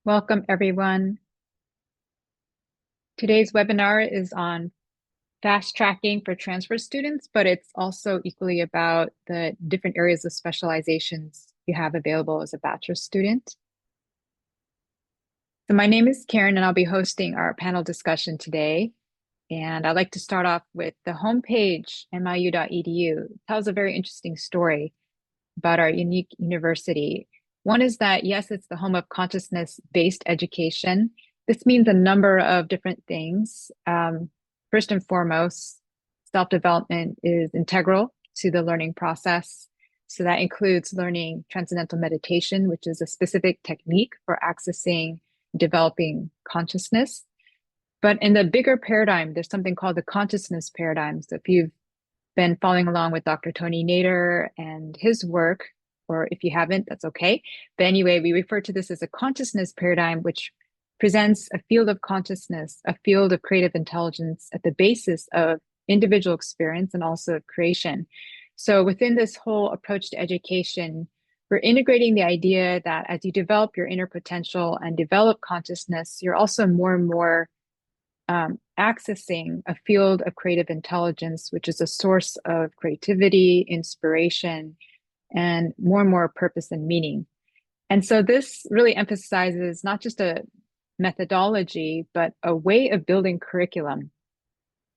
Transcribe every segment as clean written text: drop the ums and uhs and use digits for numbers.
Welcome, everyone. Today's webinar is on fast tracking for transfer students, but it's also equally about the different areas of specializations you have available as a bachelor's student. So my name is Karen, and I'll be hosting our panel discussion today. And I'd like to start off with the homepage, miu.edu. It tells a very interesting story about our unique university. One is that, yes, it's the home of consciousness-based education. This means a number of different things. First and foremost, self-development is integral to the learning process. So that includes learning transcendental meditation, which is a specific technique for accessing, developing consciousness. But in the bigger paradigm, there's something called the consciousness paradigm. So if you've been following along with Dr. Tony Nader and his work, or if you haven't, that's okay. But anyway, we refer to this as a consciousness paradigm, which presents a field of consciousness, a field of creative intelligence at the basis of individual experience and also of creation. So within this whole approach to education, we're integrating the idea that as you develop your inner potential and develop consciousness, you're also more and more accessing a field of creative intelligence, which is a source of creativity, inspiration, and more purpose and meaning. And so this really emphasizes not just a methodology, but a way of building curriculum.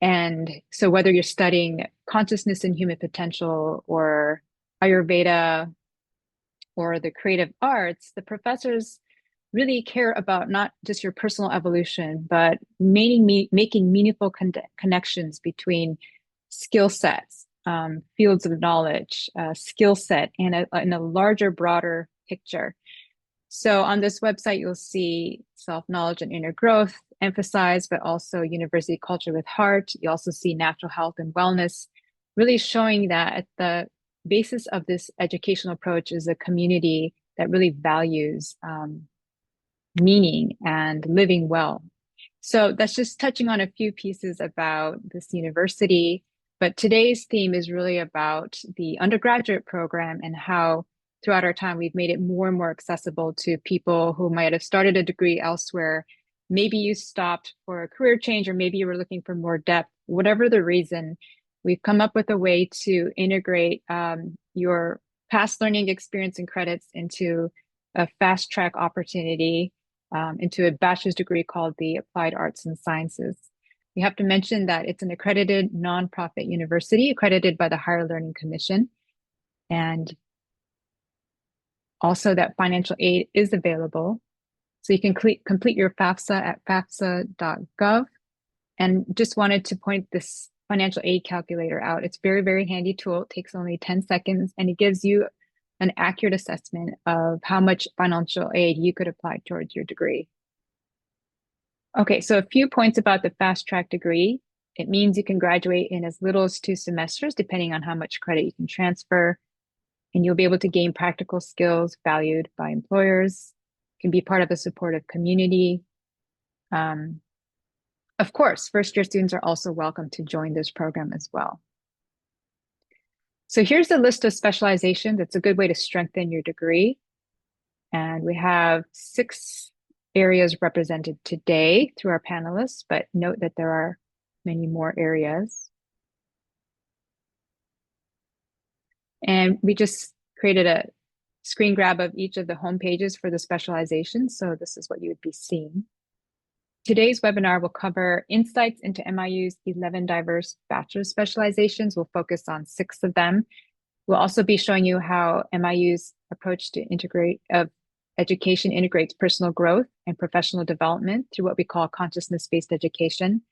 And so whether you're studying consciousness and human potential or Ayurveda or the creative arts, the professors really care about not just your personal evolution, but making meaningful connections between skill sets, fields of knowledge, skill set, and in a larger, broader picture. So on this website, you'll see self-knowledge and inner growth emphasized, but also university culture with heart. You also see natural health and wellness, really showing that at the basis of this educational approach is a community that really values meaning and living well. So that's just touching on a few pieces about this university. But today's theme is really about the undergraduate program and how throughout our time we've made it more and more accessible to people who might have started a degree elsewhere. Maybe you stopped for a career change, or maybe you were looking for more depth. Whatever the reason, we've come up with a way to integrate your past learning experience and credits into a fast track opportunity, into a bachelor's degree called the Applied Arts and Sciences. We have to mention that it's an accredited nonprofit university, accredited by the Higher Learning Commission, and also that financial aid is available. So you can complete your FAFSA at fafsa.gov. And just wanted to point this financial aid calculator out. It's very handy tool. It takes only 10 seconds, and it gives you an accurate assessment of how much financial aid you could apply towards your degree. Okay, so a few points about the fast track degree. It means you can graduate in as little as 2 semesters, depending on how much credit you can transfer. And you'll be able to gain practical skills valued by employers, can be part of a supportive community. Of course, first-year students are also welcome to join this program as well. So here's a list of specializations. It's a good way to strengthen your degree. And we have 6 areas represented today through our panelists, but note that there are many more areas. And we just created a screen grab of each of the home pages for the specializations. So this is what you would be seeing. Today's webinar will cover insights into MIU's 11 diverse bachelor specializations. We'll focus on 6 of them. We'll also be showing you how MIU's approach to education integrates personal growth and professional development through what we call consciousness-based education.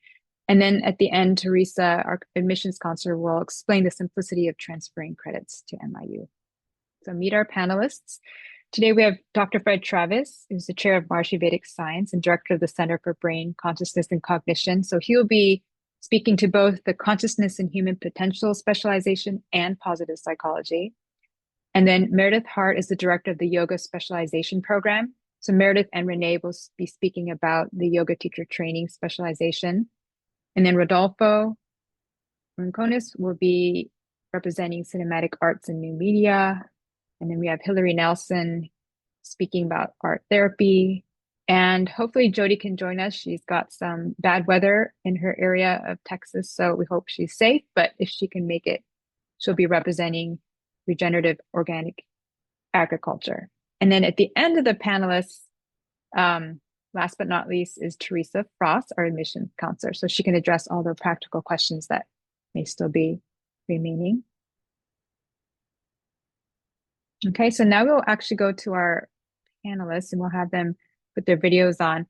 And then at the end, Teresa, our admissions counselor, will explain the simplicity of transferring credits to MIU. So meet our panelists. Today we have Dr. Fred Travis, who's the chair of Maharishi Vedic Science and director of the Center for Brain, Consciousness, and Cognition. So he'll be speaking to both the consciousness and human potential specialization and positive psychology. And then Meredith Hart is the director of the yoga specialization program. So Meredith and Renee will be speaking about the yoga teacher training specialization. And then Rodolfo Rincones will be representing cinematic arts and new media. And then we have Hillary Nelson speaking about art therapy. And hopefully Jody can join us. She's got some bad weather in her area of Texas, so we hope she's safe. But if she can make it, she'll be representing regenerative organic agriculture. And then at the end of the panelists, um, last but not least, is Teresa Frost, our admissions counselor. So she can address all the practical questions that may still be remaining. Okay, so now we'll actually go to our panelists and we'll have them put their videos on.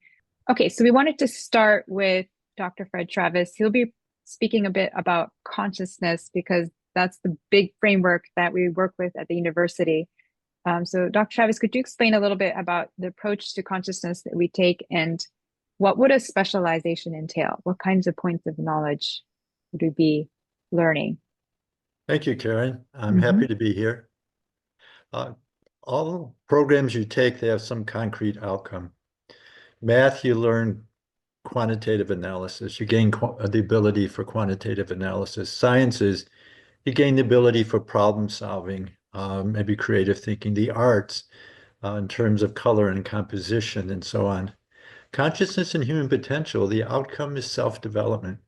Okay, so we wanted to start with Dr. Fred Travis. He'll be speaking a bit about consciousness because that's the big framework that we work with at the university. So Dr. Travis, could you explain a little bit about the approach to consciousness that we take and what would a specialization entail? What kinds of points of knowledge would we be learning? Thank you, Karen. I'm Mm-hmm. happy to be here. Uh, all programs you take, they have some concrete outcome. Math, you learn quantitative analysis. You gain the ability for quantitative analysis. Sciences, you gain the ability for problem solving, maybe creative thinking. The arts, in terms of color and composition and so on. Consciousness and human potential, the outcome is self-development.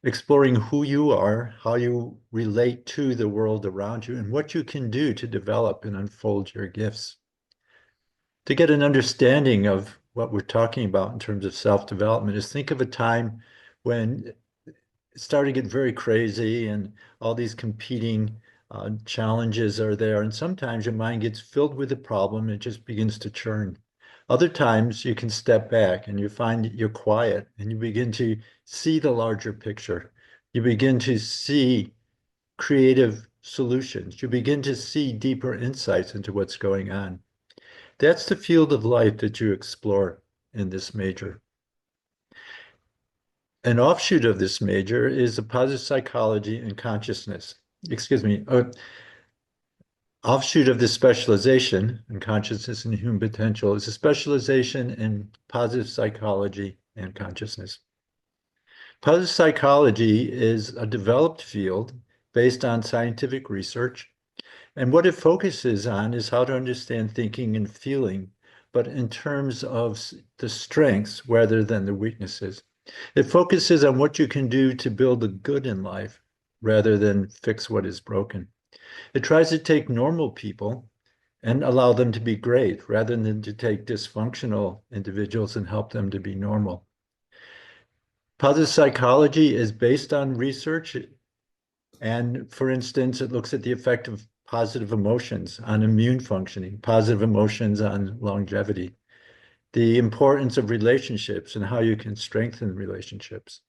Exploring who you are, how you relate to the world around you, and what you can do to develop and unfold your gifts. To get an understanding of what we're talking about in terms of self-development is think of a time when it started to get very crazy and all these competing challenges are there. And sometimes your mind gets filled with a problem and it just begins to churn. Other times you can step back and you find you're quiet and you begin to see the larger picture. You begin to see creative solutions. You begin to see deeper insights into what's going on. That's the field of life that you explore in this major. An offshoot of this major is a positive psychology and consciousness. Excuse me, offshoot of this specialization in consciousness and human potential is a specialization in positive psychology and consciousness. Positive psychology is a developed field based on scientific research, and what it focuses on is how to understand thinking and feeling, but in terms of the strengths rather than the weaknesses. It focuses on what you can do to build the good in life rather than fix what is broken. It tries to take normal people and allow them to be great rather than to take dysfunctional individuals and help them to be normal. Positive psychology is based on research. And for instance, it looks at the effect of positive emotions on immune functioning, positive emotions on longevity, the importance of relationships and how you can strengthen relationships.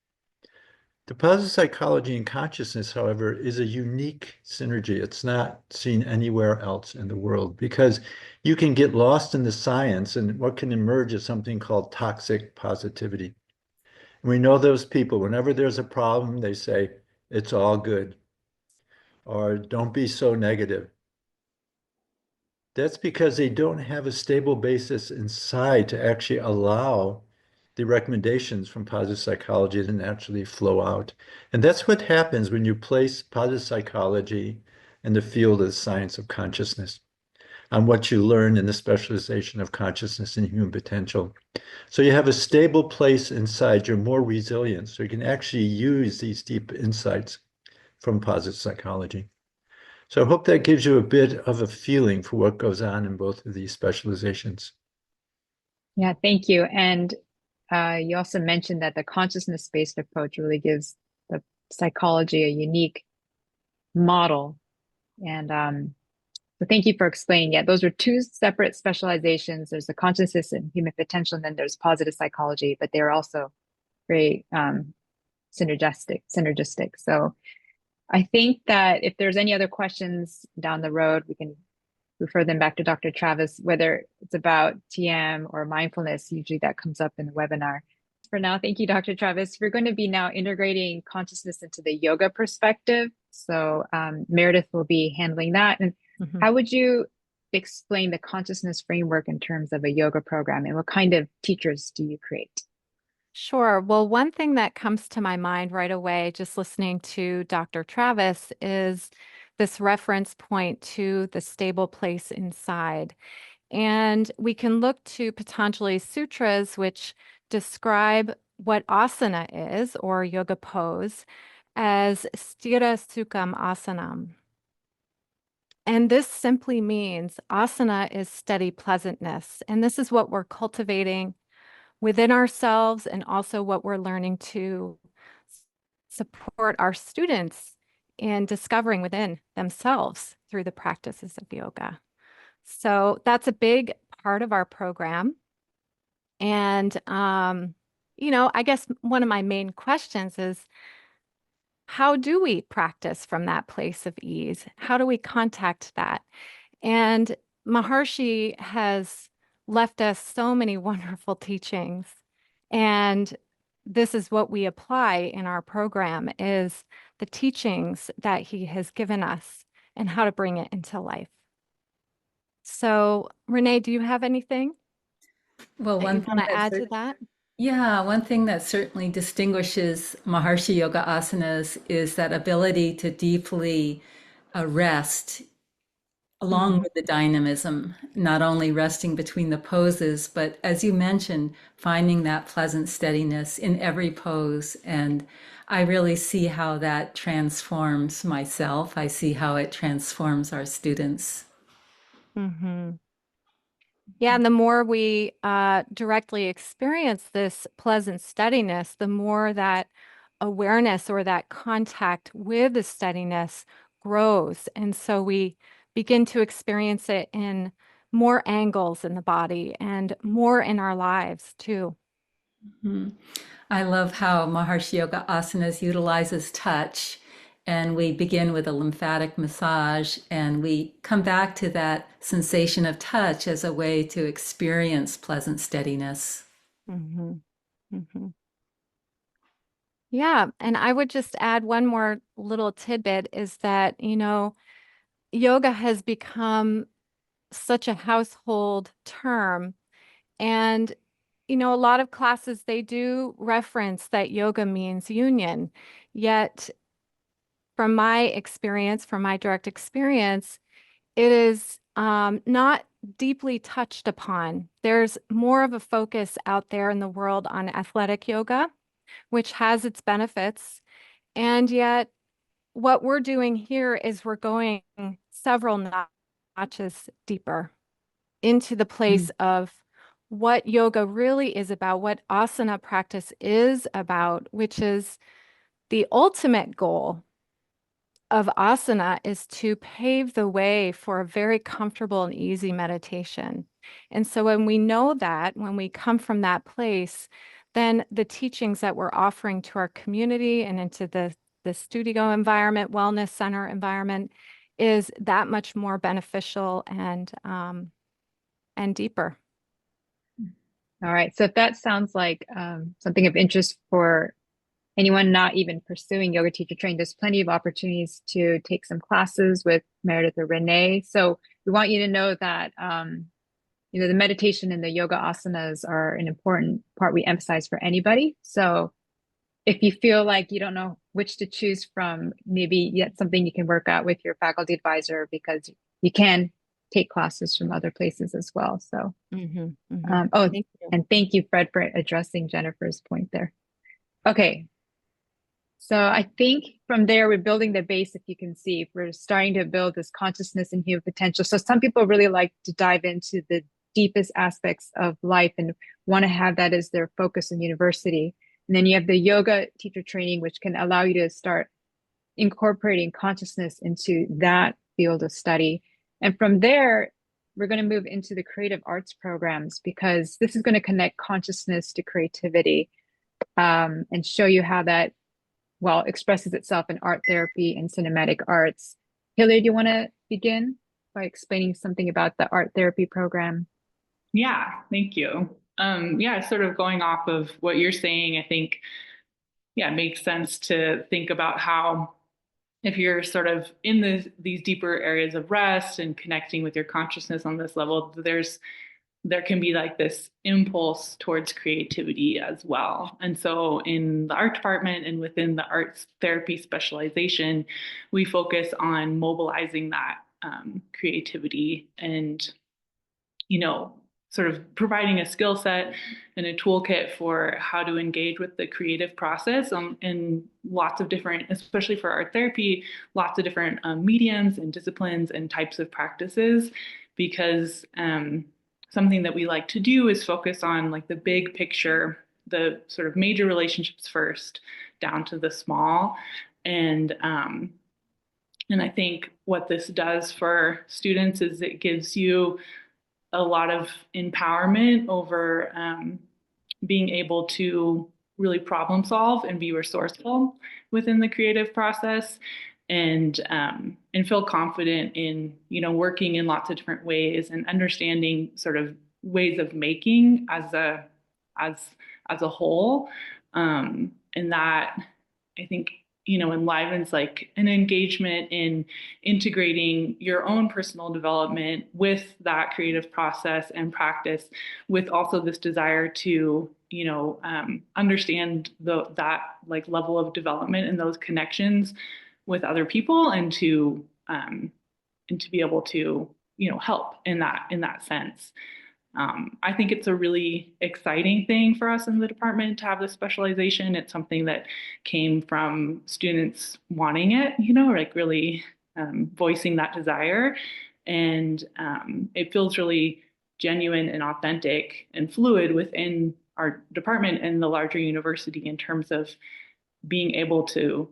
The positive psychology and consciousness, however, is a unique synergy. It's not seen anywhere else in the world because you can get lost in the science and what can emerge is something called toxic positivity. And we know those people, whenever there's a problem, they say, it's all good, or don't be so negative. That's because they don't have a stable basis inside to actually allow the recommendations from positive psychology to naturally flow out. And that's what happens when you place positive psychology in the field of the science of consciousness on what you learn in the specialization of consciousness and human potential. So you have a stable place inside, you're more resilient, so you can actually use these deep insights from positive psychology. So I hope that gives you a bit of a feeling for what goes on in both of these specializations. Yeah, thank you. And you also mentioned that the consciousness-based approach really gives the psychology a unique model. And so thank you for explaining. Yeah, those are two separate specializations. There's the consciousness and human potential, and then there's positive psychology, but they're also very synergistic. So I think that if there's any other questions down the road, we can refer them back to Dr. Travis, whether it's about TM or mindfulness. Usually that comes up in the webinar. For now, thank you, Dr. Travis. We're going to be now integrating consciousness into the yoga perspective. So Meredith will be handling that. And how would you explain the consciousness framework in terms of a yoga program, and what kind of teachers do you create? Sure. Well, one thing that comes to my mind right away, just listening to Dr. Travis, is this reference point to the stable place inside. And we can look to Patanjali's sutras, which describe what asana is, or yoga pose, as sthira sukham asanam. And this simply means asana is steady pleasantness. And this is what we're cultivating within ourselves, and also what we're learning to support our students in discovering within themselves through the practices of yoga. So that's a big part of our program. And, I guess one of my main questions is, how do we practice from that place of ease? How do we contact that? And Maharishi has left us so many wonderful teachings. And this is what we apply in our program, is the teachings that he has given us and how to bring it into life. So, Renee, do you have anything Well, that one you thing want to add to that that? yeah, one thing that certainly distinguishes Maharshi Yoga Asanas is that ability to deeply rest along with the dynamism, not only resting between the poses, but as you mentioned, finding that pleasant steadiness in every pose. And I really see how that transforms myself. I see how it transforms our students. Mm-hmm. Yeah, and the more we directly experience this pleasant steadiness, the more that awareness or that contact with the steadiness grows. And so we begin to experience it in more angles in the body and more in our lives too. Mhm. I love how Maharshi Yoga Asanas utilizes touch, and we begin with a lymphatic massage, and we come back to that sensation of touch as a way to experience pleasant steadiness. Mm-hmm. Mm-hmm. Yeah, and I would just add one more little tidbit is that, yoga has become such a household term. And, a lot of classes, they do reference that yoga means union. Yet, from my experience, from my direct experience, it is not deeply touched upon. There's more of a focus out there in the world on athletic yoga, which has its benefits. And yet, what we're doing here is we're going several notches deeper into the place of what yoga really is about, what asana practice is about, which is the ultimate goal of asana is to pave the way for a very comfortable and easy meditation. And so when we know that, when we come from that place, then the teachings that we're offering to our community and into the studio environment, wellness center environment is that much more beneficial and deeper. All right. So if that sounds like something of interest for anyone not even pursuing yoga teacher training, there's plenty of opportunities to take some classes with Meredith or Renee. So we want you to know that the meditation and the yoga asanas are an important part we emphasize for anybody. So if you feel like you don't know which to choose from, maybe yet something you can work out with your faculty advisor, because you can take classes from other places as well. So, Thank you. and thank you, Fred, for addressing Jennifer's point there. Okay. So I think from there, we're building the base. If you can see, we're starting to build this consciousness and human potential. So some people really like to dive into the deepest aspects of life and want to have that as their focus in university. And then you have the yoga teacher training, which can allow you to start incorporating consciousness into that field of study. And from there, we're going to move into the creative arts programs, because this is going to connect consciousness to creativity, and show you how that, expresses itself in art therapy and cinematic arts. Hilary, do you want to begin by explaining something about the art therapy program? Yeah, thank you. Sort of going off of what you're saying, I think, it makes sense to think about how if you're sort of in these deeper areas of rest and connecting with your consciousness on this level, there can be like this impulse towards creativity as well. And so in the art department and within the arts therapy specialization, we focus on mobilizing that creativity and you know, sort of providing a skill set and a toolkit for how to engage with the creative process in lots of different, especially for art therapy, lots of different mediums and disciplines and types of practices, because something that we like to do is focus on like the big picture, the sort of major relationships first, down to the small. And and I think what this does for students is it gives you a lot of empowerment over being able to really problem solve and be resourceful within the creative process, and feel confident in, you know, working in lots of different ways and understanding sort of ways of making as as a whole, and that I think, you know, enlivens like an engagement in integrating your own personal development with that creative process and practice, with also this desire to, you know, understand that like level of development and those connections with other people, and to be able to, you know, help in that sense. I think it's a really exciting thing for us in the department to have this specialization. It's something that came from students wanting it, you know, like really voicing that desire. And it feels really genuine and authentic and fluid within our department and the larger university in terms of being able to,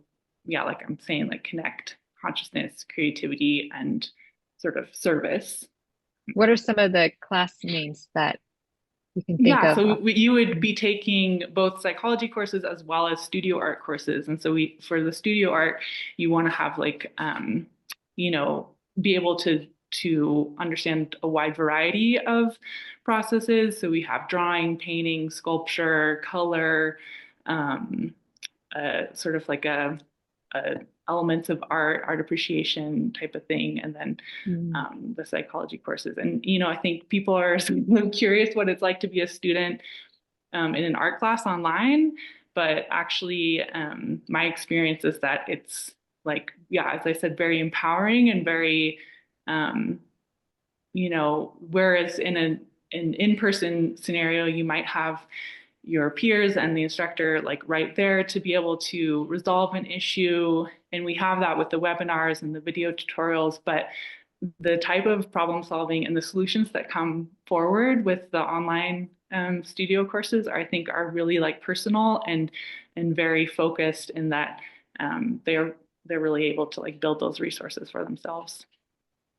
yeah, like I'm saying, like connect consciousness, creativity, and sort of service. What are some of the class names that you can think Yeah, of? so you would be taking both psychology courses as well as studio art courses. And so for the studio art, you want to have like, you know, be able to understand a wide variety of processes. So we have drawing, painting, sculpture, color, um, sort of like a elements of art appreciation type of thing, and then Mm. the psychology courses. And, you know, I think people are curious what it's like to be a student in an art class online, but actually my experience is that it's like, yeah, as I said, very empowering and very, um, you know, whereas in an in-person scenario, you might have your peers and the instructor like right there to be able to resolve an issue. And we have that with the webinars and the video tutorials, but the type of problem solving and the solutions that come forward with the online studio courses, I think, are really like personal and very focused in that they're really able to like build those resources for themselves.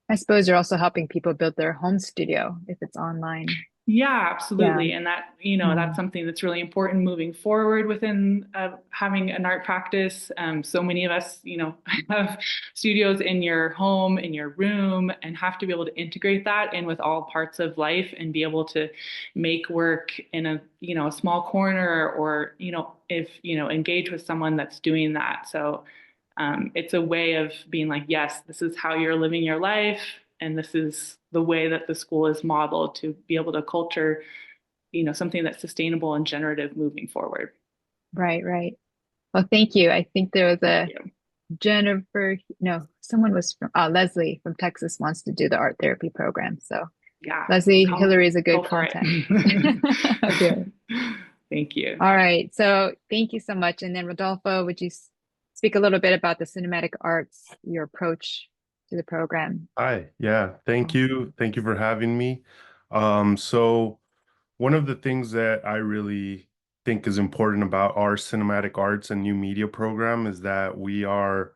I suppose you're also helping people build their home studio if it's online. Yeah, Yeah. absolutely. And that, you know, that's something that's really important moving forward within having an art practice. So many of us, you know, have studios in your home, in your room, and have to be able to integrate that in with all parts of life and be able to make work in a, you know, a small corner, or, you know, if, you know, engage with someone that's doing that. So it's a way of being like, yes, this is how you're living your life. And this is the way that the school is modeled to be able to culture, you know, something that's sustainable and generative moving forward. Right, right. Well, thank you. I think there was a Jennifer, no, someone was from Leslie from Texas wants to do the art therapy program. So Yeah, Leslie, Hillary is a good go for contact. it. Good. Thank you. All right. So thank you so much. And then Rodolfo, would you speak a little bit about the cinematic arts, your approach to the program? Hi, yeah, thank you. Thank you for having me. So one of the things that I really think is important about our cinematic arts and new media program is that we are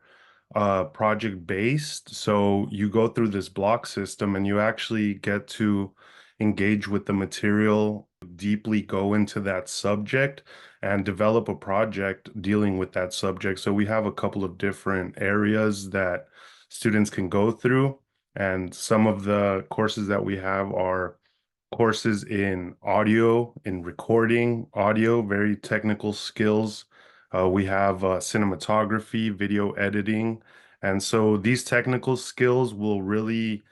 project based. So you go through this block system and you actually get to engage with the material, deeply go into that subject and develop a project dealing with that subject. So we have a couple of different areas that students can go through. And some of the courses that we have are courses in audio, in recording audio, very technical skills. We have cinematography, video editing. And so these technical skills will really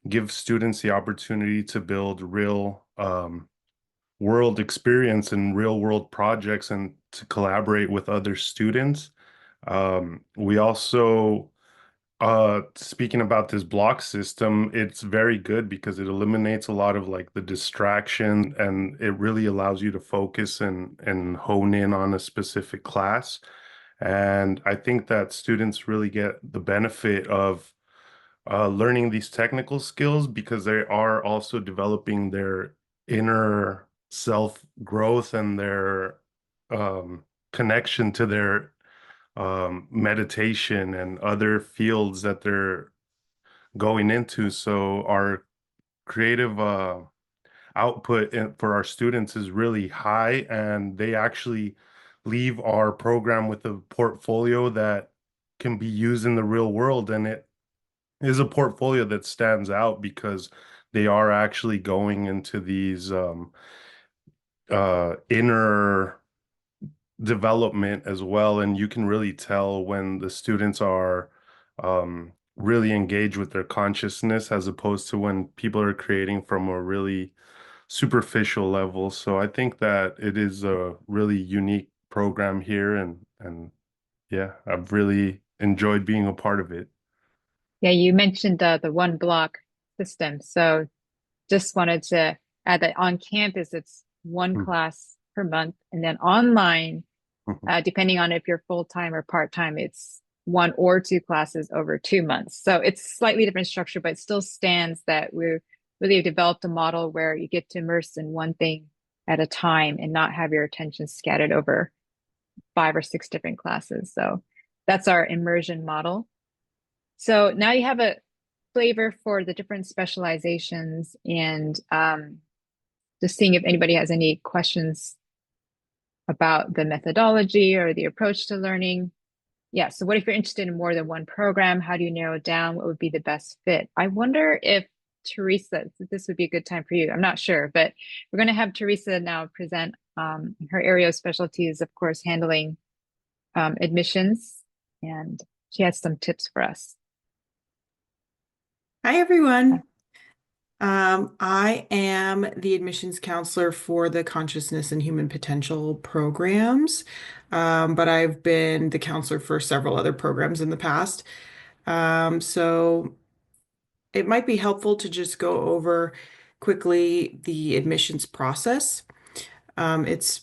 give students the opportunity to build real world experience and real world projects and to collaborate with other students. We also Speaking about this block system, it's very good because it eliminates a lot of like the distraction and it really allows you to focus and hone in on a specific class. And I think that students really get the benefit of learning these technical skills because they are also developing their inner self growth and their connection to their meditation and other fields that they're going into. So our creative output for our students is really high, and they actually leave our program with a portfolio that can be used in the real world. And it is a portfolio that stands out because they are actually going into these inner development as well, and you can really tell when the students are really engaged with their consciousness as opposed to when people are creating from a really superficial level. So I think that it is a really unique program here, and yeah, I've really enjoyed being a part of it. Yeah, you mentioned the one block system. So just wanted to add that on campus, it's one Mm, class per month. And then online, mhm. depending on if you're full-time or part-time, it's one or two classes over 2 months. So it's slightly different structure, but it still stands that we're really developed a model where you get to immerse in one thing at a time and not have your attention scattered over 5 or 6 different classes. So that's our immersion model. So now you have a flavor for the different specializations and just seeing if anybody has any questions about the methodology or the approach to learning. Yeah, so what if you're interested in more than one program? How do you narrow down what would be the best fit? I wonder if Teresa, this would be a good time for you. I'm not sure, but we're going to have Teresa now present her area of specialty is, of course, handling admissions, and she has some tips for us. Hi, everyone. I am the admissions counselor for the Consciousness and Human Potential programs, but I've been the counselor for several other programs in the past. So it might be helpful to just go over quickly the admissions process. It's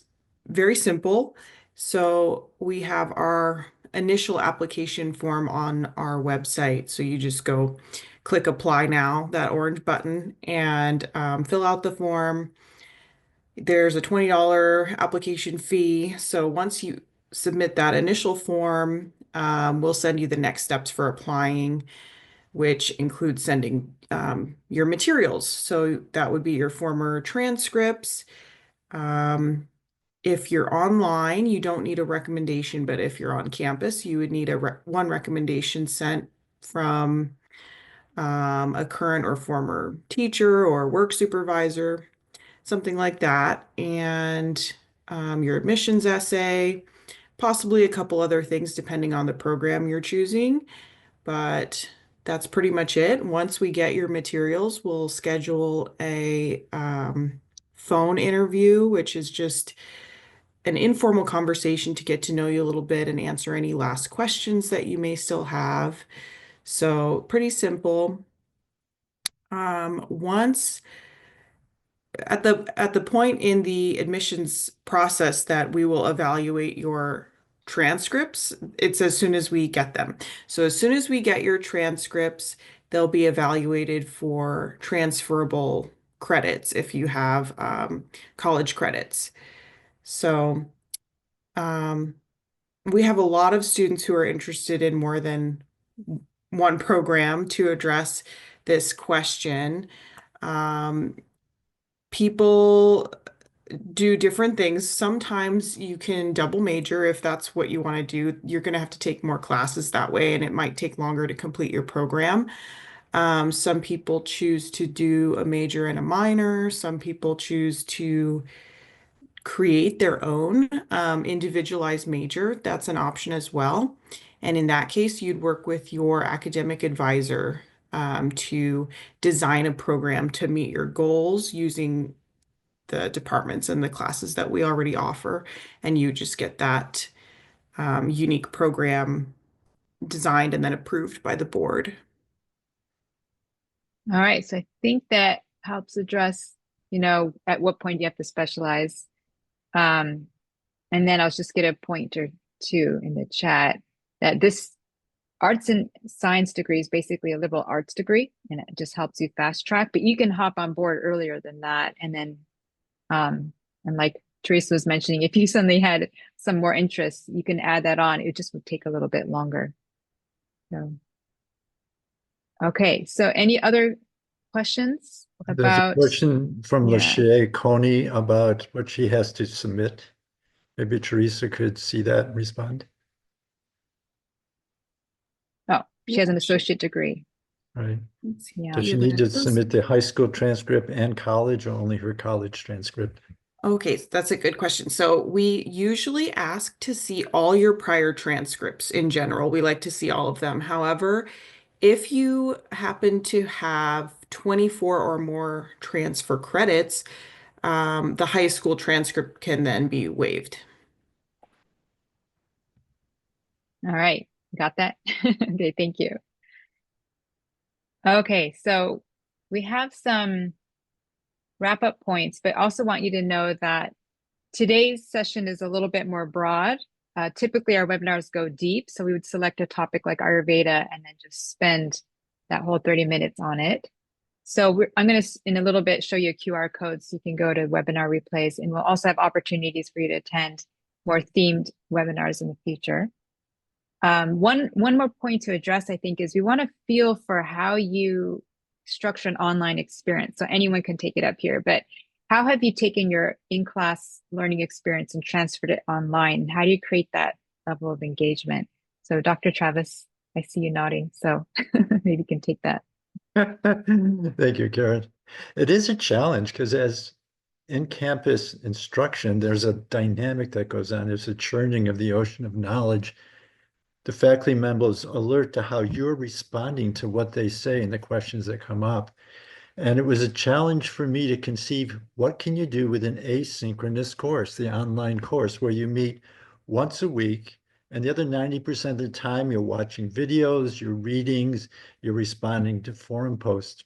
very simple. So we have our initial application form on our website. So you just go click apply now, that orange button, and fill out the form. There's a $20 application fee. So once you submit that initial form, we'll send you the next steps for applying, which includes sending your materials. So that would be your former transcripts. If you're online, you don't need a recommendation, but if you're on campus, you would need one recommendation sent from a current or former teacher or work supervisor, something like that, and your admissions essay, possibly a couple other things depending on the program you're choosing, but that's pretty much it. Once we get your materials, we'll schedule a phone interview, which is just an informal conversation to get to know you a little bit and answer any last questions that you may still have. So pretty simple. Once at the point in the admissions process that we will evaluate your transcripts, it's as soon as we get them. So as soon as we get your transcripts, they'll be evaluated for transferable credits if you have college credits. So we have a lot of students who are interested in more than one program to address this question. People do different things. Sometimes you can double major if that's what you want to do. You're going to have to take more classes that way, and it might take longer to complete your program. Some people choose to do a major and a minor. Some people choose to create their own individualized major. That's an option as well. And in that case, you'd work with your academic advisor to design a program to meet your goals using the departments and the classes that we already offer. And you just get that unique program designed and then approved by the board. All right, so I think that helps address, at what point you have to specialize. And then I'll just get a point or two in the chat that this arts and science degree is basically a liberal arts degree, and it just helps you fast track, but you can hop on board earlier than that. And then, and like Teresa was mentioning, if you suddenly had some more interest, you can add that on. It just would take a little bit longer. So, okay, so any other questions There's about? a question from Yeah. Lachey Coney about what she has to submit. Maybe Teresa could see that and respond. Oh, she has an Yeah, sure. associate degree. Right. Yeah. Does she need to submit the high school transcript and college, or only her college transcript? Okay, that's a good question. So we usually ask to see all your prior transcripts in general. We like to see all of them. However, if you happen to have 24 or more transfer credits, the high school transcript can then be waived. All right, got that? Okay, thank you. Okay, so we have some wrap-up points, but also want you to know that today's session is a little bit more broad. Typically, our webinars go deep, so we would select a topic like Ayurveda and then just spend that whole 30 minutes on it. So I'm going to, in a little bit, show you a QR code so you can go to webinar replays, and we'll also have opportunities for you to attend more themed webinars in the future. One more point to address, I think, is we want to feel for how you structure an online experience. So anyone can take it up here, but how have you taken your in-class learning experience and transferred it online? How do you create that level of engagement? So Dr. Travis, I see you nodding, so maybe you can take that. Thank you, Karen. It is a challenge because as in-campus instruction, there's a dynamic that goes on. There's a churning of the ocean of knowledge. The faculty members alert to how you're responding to what they say and the questions that come up. And it was a challenge for me to conceive what can you do with an asynchronous course, the online course, where you meet once a week, and the other 90% of the time you're watching videos, you're readings, you're responding to forum posts.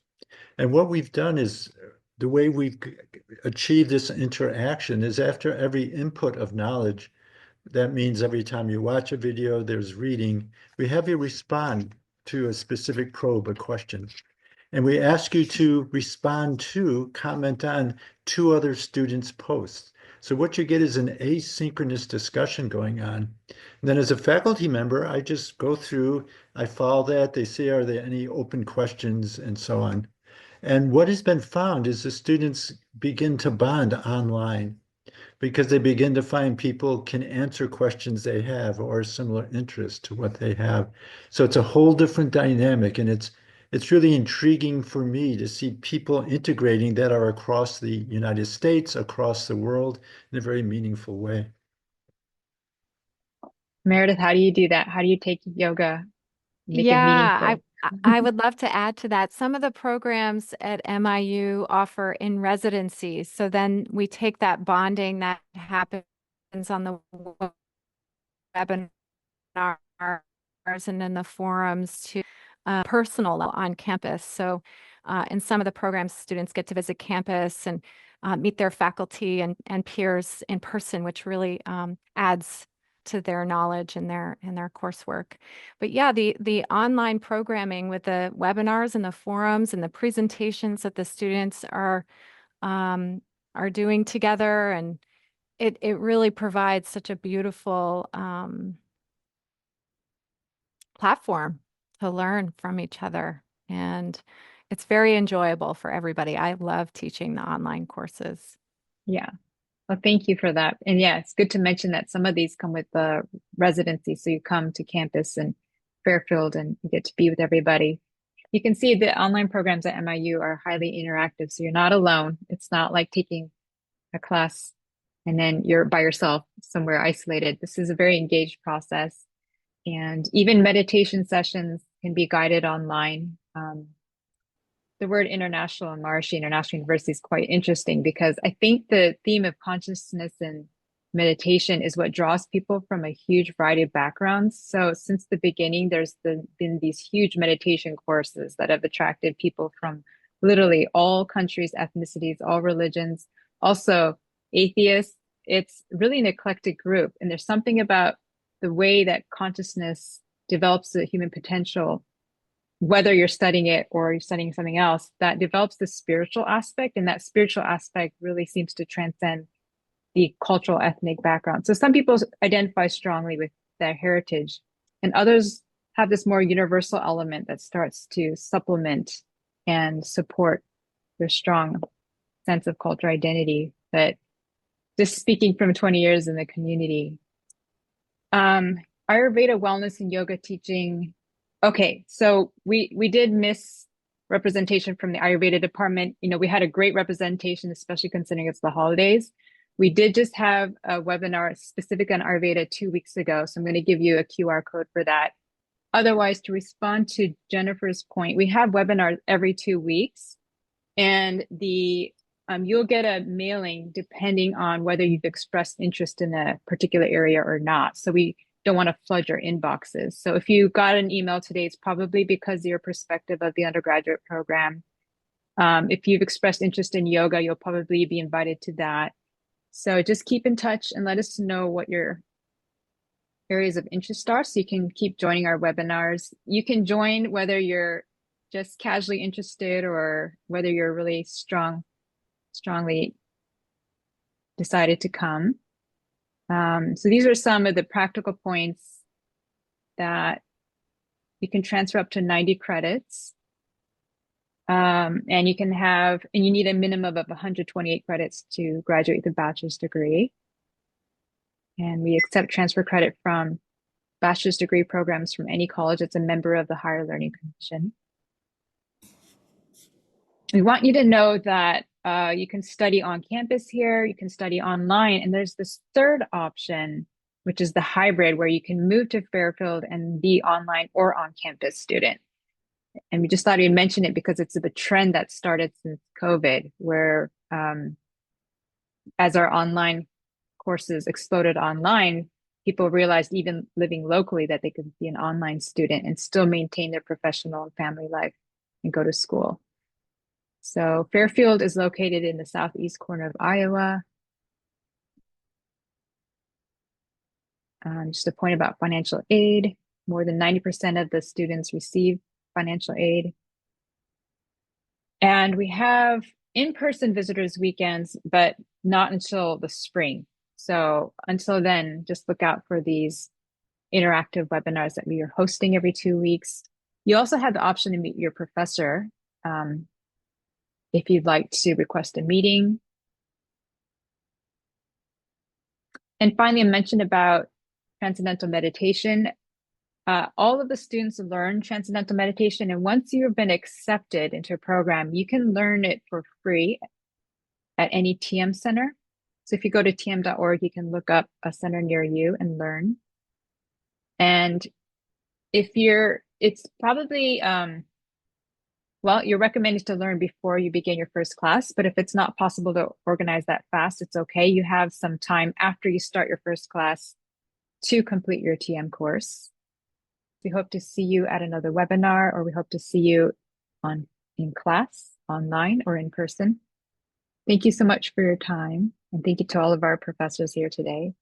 And what we've done is the way we've achieved this interaction is after every input of knowledge, that means every time you watch a video, there's reading, we have you respond to a specific probe, a question. And we ask you to respond to, comment on 2 other students' posts. So what you get is an asynchronous discussion going on. And then as a faculty member, I just go through, I follow that, they say, are there any open questions, and so on. And what has been found is the students begin to bond online because they begin to find people can answer questions they have or similar interest to what they have. So it's a whole different dynamic, and it's really intriguing for me to see people integrating that are across the United States, across the world in a very meaningful way. Meredith, how do you do that? How do you take yoga, make it Yeah, meaningful? I would love to add to that. Some of the programs at MIU offer in residencies. So then we take that bonding that happens on the webinars and in the forums to personal level on campus. So in some of the programs, students get to visit campus and meet their faculty and peers in person, which really adds to their knowledge and their coursework. But yeah, the online programming with the webinars and the forums and the presentations that the students are doing together, and it really provides such a beautiful platform to learn from each other. And it's very enjoyable for everybody. I love teaching the online courses. Yeah. Well, thank you for that. And yeah, it's good to mention that some of these come with the residency. So you come to campus in Fairfield and you get to be with everybody. You can see the online programs at MIU are highly interactive. So you're not alone. It's not like taking a class and then you're by yourself somewhere isolated. This is a very engaged process. And even meditation sessions can be guided online. The word international and Maharishi International University is quite interesting because I think the theme of consciousness and meditation is what draws people from a huge variety of backgrounds. So since the beginning, there's been these huge meditation courses that have attracted people from literally all countries, ethnicities, all religions, also atheists. It's really an eclectic group. And there's something about the way that consciousness develops the human potential, whether you're studying it or you're studying something else, that develops the spiritual aspect. And that spiritual aspect really seems to transcend the cultural ethnic background. So some people identify strongly with their heritage, and others have this more universal element that starts to supplement and support their strong sense of cultural identity. But just speaking from 20 years in the community, Ayurveda wellness and yoga teaching. Okay, so we did miss representation from the Ayurveda department. You know, we had a great representation, especially considering it's the holidays. We did just have a webinar specific on Ayurveda 2 weeks ago, so I'm going to give you a QR code for that. Otherwise, to respond to Jennifer's point, we have webinars every 2 weeks, and you'll get a mailing depending on whether you've expressed interest in a particular area or not. So we don't want to flood your inboxes. So if you got an email today, it's probably because of your perspective of the undergraduate program. If you've expressed interest in yoga, you'll probably be invited to that. So just keep in touch and let us know what your areas of interest are so you can keep joining our webinars. You can join whether you're just casually interested or whether you're really strongly decided to come. So these are some of the practical points that you can transfer up to 90 credits. And you need a minimum of 128 credits to graduate with a bachelor's degree. And we accept transfer credit from bachelor's degree programs from any college that's a member of the Higher Learning Commission. We want you to know that you can study on campus here, you can study online, and there's this third option, which is the hybrid, where you can move to Fairfield and be online or on-campus student. And we just thought we'd mention it because it's a trend that started since COVID, where as our online courses exploded online, people realized even living locally that they could be an online student and still maintain their professional and family life and go to school. So Fairfield is located in the southeast corner of Iowa. Just a point about financial aid. More than 90% of the students receive financial aid. And we have in-person visitors weekends, but not until the spring. So until then, just look out for these interactive webinars that we are hosting every 2 weeks. You also have the option to meet your professor if you'd like to request a meeting. And finally, I mentioned about transcendental meditation. All of the students learn transcendental meditation, and once you've been accepted into a program, you can learn it for free at any TM center. So if you go to tm.org, you can look up a center near you and learn. And it's probably, you're recommended to learn before you begin your first class, but if it's not possible to organize that fast, it's okay. You have some time after you start your first class to complete your TM course. We hope to see you at another webinar, or we hope to see you in class, online, or in person. Thank you so much for your time, and thank you to all of our professors here today.